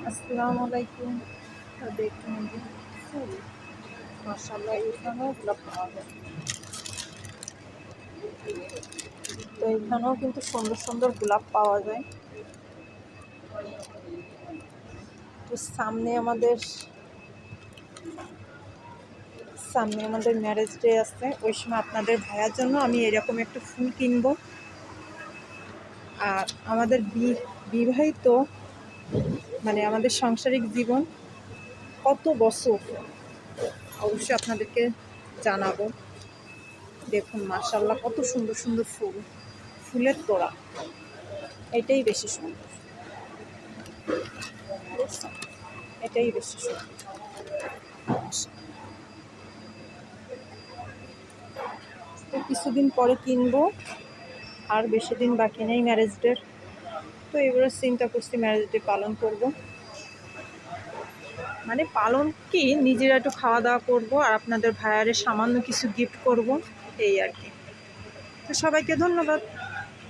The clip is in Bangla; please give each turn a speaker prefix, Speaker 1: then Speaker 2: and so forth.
Speaker 1: আসসালামু আলাইকুম। দেখুন ফুল, মাশাআল্লাহ এখানেও গোলাপ পাওয়া যায়। তো এখানেও কিন্তু সুন্দর সুন্দর গোলাপ পাওয়া যায়। তো সামনে আমাদের ম্যারেজ ডে আছে, ওই সময় আপনাদের ভাইয়ার জন্য আমি এরকম একটা ফুল কিনবো। আর আমাদের বিবাহিত আমাদের সাংসারিক জীবন কত বছর অবশ্যই আপনাদেরকে জানাবো। দেখুন মাশাআল্লাহ কত সুন্দর সুন্দর ফুল, ফুলের তোড়া, এটাই বেশি সুন্দর, এটাই বেশি সুন্দর। তো কিছুদিন পরে কিনবো, আর বেশি দিন বাকি নেই ম্যারেজ ডের। তো এবারে চিন্তা করছি ম্যারেজ ডে পালন করব, পালন কি নিজেরা একটু খাওয়া দাওয়া করবো আর আপনাদের ভাইয়ারে সামান্য কিছু গিফট করব, এই আর কি। তো সবাইকে ধন্যবাদ।